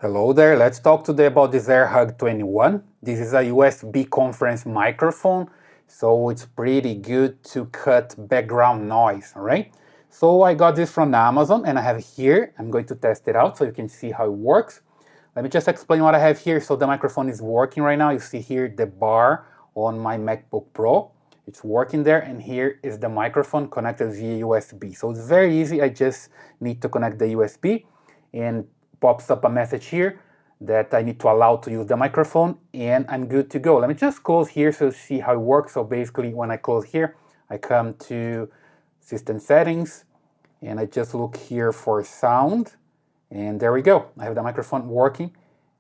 Hello there, let's talk today about this Airhug 21. This is a USB conference microphone, so it's pretty good to cut background noise, all right? So I got this from Amazon and I have here, I'm going to test it out so you can see how it works. Let me just explain what I have here. So the microphone is working right now. You see here the bar on my MacBook Pro. It's working there, and here is the microphone connected via USB. So it's very easy. I just need to connect the USB and pops up a message here that I need to allow to use the microphone, and I'm good to go. Let me just close here so you see how it works. So basically when I close here, I come to system settings and I just look here for sound, and there we go. I have the microphone working,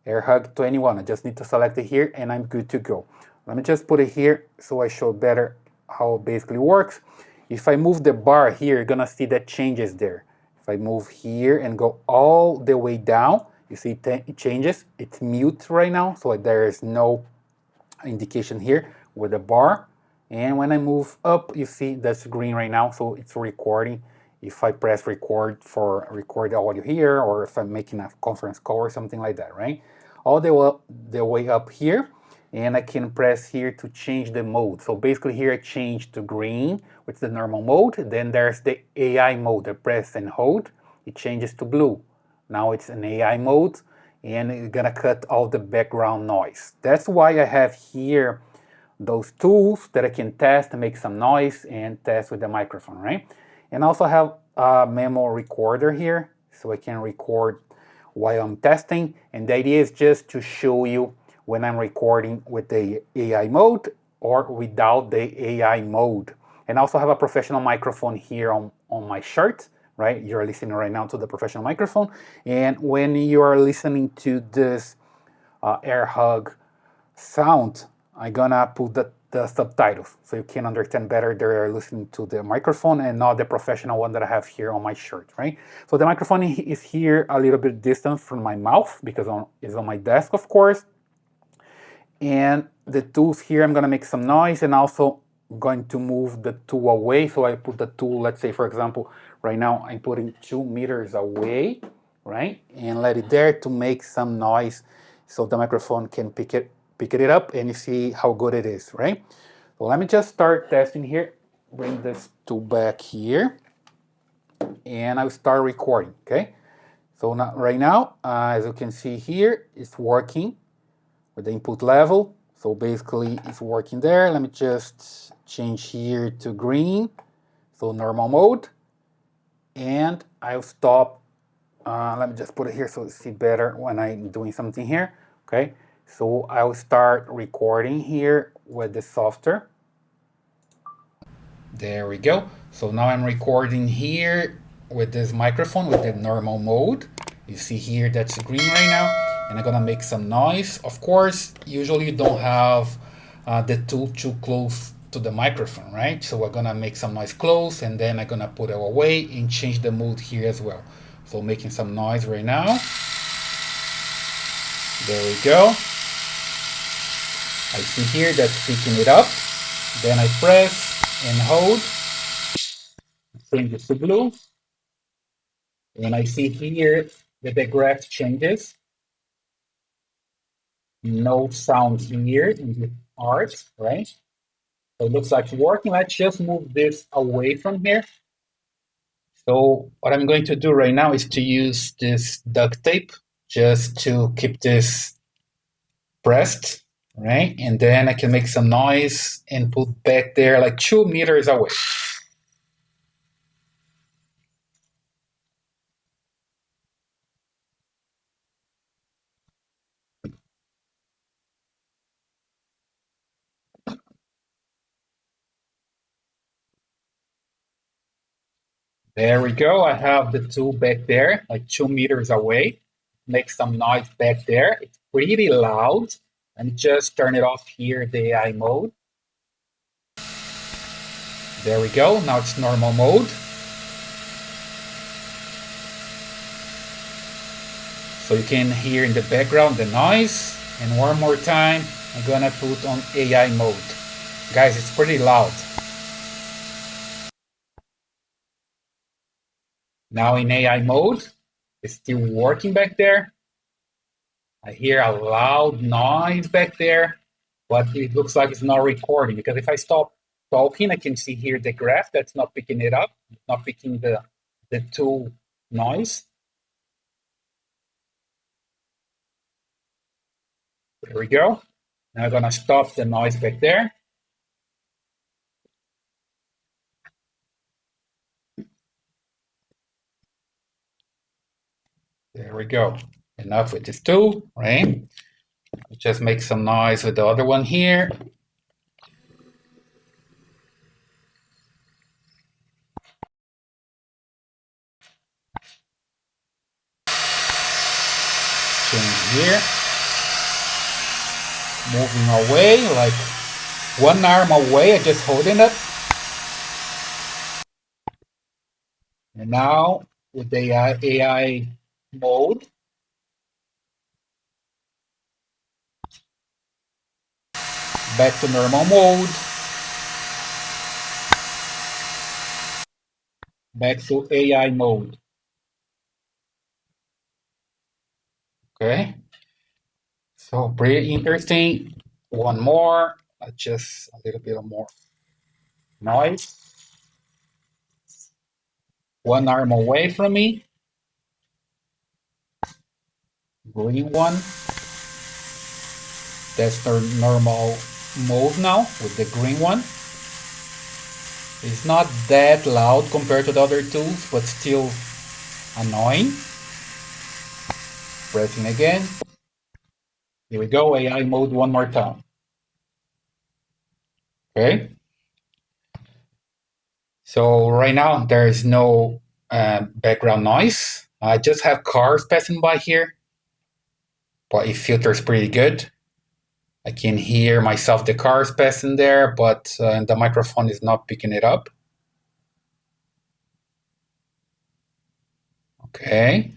Airhug 21. I just need to select it here and I'm good to go. Let me just put it here so I show better how it basically works. If I move the bar here, you're gonna see that changes there. If I move here and go all the way down, you see it changes. It's mute right now, so there is no indication here with the bar. And when I move up, you see that's green right now, so it's recording. If I press record for record the audio here, or if I'm making a conference call or something like that, right? All the way up here, and I can press here to change the mode. So basically here I change to green, which is the normal mode. Then there's the AI mode. I press and hold, it changes to blue. Now it's an AI mode, and it's gonna cut all the background noise. That's why I have here those tools that I can test, make some noise, and test with the microphone, right? And also have a memo recorder here, so I can record while I'm testing. And the idea is just to show you when I'm recording with the AI mode or without the AI mode. And I also have a professional microphone here on my shirt, right? You're listening right now to the professional microphone. And when you are listening to this Airhug sound, I'm gonna put the subtitles so you can understand better. They're listening to the microphone and not the professional one that I have here on my shirt, right? So the microphone is here a little bit distant from my mouth because it's on my desk, of course. And the tools here, I'm gonna make some noise, and also going to move the tool away. So I put the tool, let's say for example, right now I'm putting 2 meters away, right? And let it there to make some noise so the microphone can pick it up, and you see how good it is, right? So let me just start testing here. Bring this tool back here and I'll start recording, okay? So now, right now, as you can see here, it's working with the input level. So basically it's working there. Let me just change here to green, so normal mode, and I'll stop. Let me just put it here so you see better when I'm doing something here, okay? So I'll start recording here with the software. There we go. So now I'm recording here with this microphone with the normal mode. You see here that's green right now, and I'm gonna make some noise. Of course, usually you don't have the tool too close to the microphone, right? So we're gonna make some noise close, and then I'm gonna put it away and change the mode here as well. So making some noise right now. There we go. I see here that's picking it up. Then I press and hold, change it to blue. And I see here that the graph changes. No sound here in the art, right? So it looks like it's working. Let's just move this away from here. So what I'm going to do right now is to use this duct tape just to keep this pressed, right? And then I can make some noise and put back there like 2 meters away. There we go. I have the tool back there, like 2 meters away. Make some noise back there. It's pretty loud. And just turn it off here, the AI mode. There we go. Now it's normal mode. So you can hear in the background the noise. And one more time, I'm gonna put on AI mode. Guys, it's pretty loud. Now in AI mode, it's still working back there. I hear a loud noise back there, but it looks like it's not recording because if I stop talking, I can see here the graph that's not picking it up, not picking the tool noise. There we go. Now I'm gonna stop the noise back there. There we go. Enough with this tool, right? Just make some noise with the other one here. Change here. Moving away, like one arm away, I just holding it. And now with the AI mode, back to normal mode, back to AI mode. Okay, so pretty interesting. One more, just a little bit more noise. One arm away from me, green one. That's the normal mode now with the green one. It's not that loud compared to the other tools, but still annoying. Pressing again. Here we go, AI mode one more time. Okay. So right now there is no background noise. I just have cars passing by here, but it filters pretty good. I can hear myself, the cars passing there, but the microphone is not picking it up. Okay.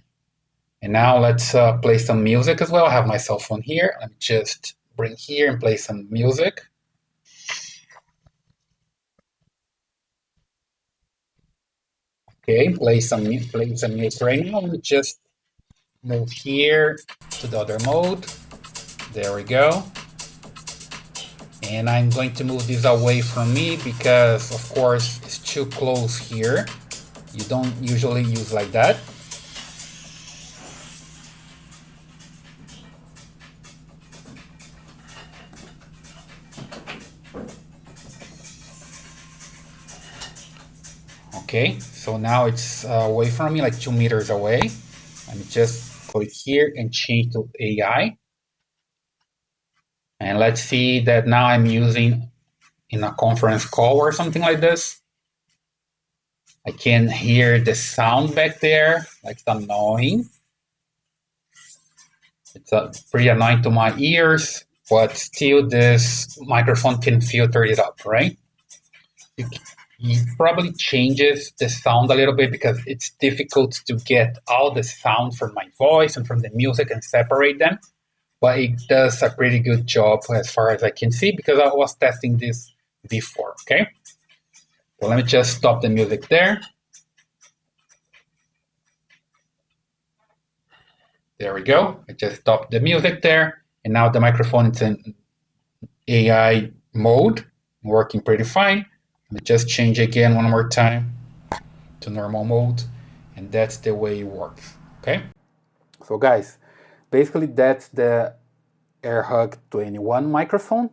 And now let's play some music as well. I have my cell phone here. Let me just bring here and play some music. Okay, play some music right now. Let me just move here to the other mode. There we go. And I'm going to move this away from me because, of course, it's too close here. You don't usually use like that. Okay, so now it's away from me, like 2 meters away. Let me just click here and change to AI. And let's see that now I'm using in a conference call or something like this. I can hear the sound back there, like it's annoying. It's pretty annoying to my ears, but still this microphone can filter it up, right? It probably changes the sound a little bit because it's difficult to get all the sound from my voice and from the music and separate them. But it does a pretty good job as far as I can see because I was testing this before, okay? So let me just stop the music there. There we go. I just stopped the music there. And now the microphone is in AI mode, working pretty fine. Let me just change again one more time to normal mode. And that's the way it works, okay? So guys, basically that's the Airhug 21 microphone.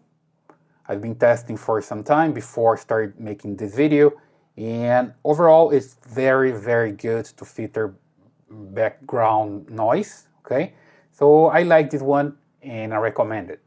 I've been testing for some time before I started making this video, and overall it's very, very good to filter background noise, okay? So I like this one and I recommend it.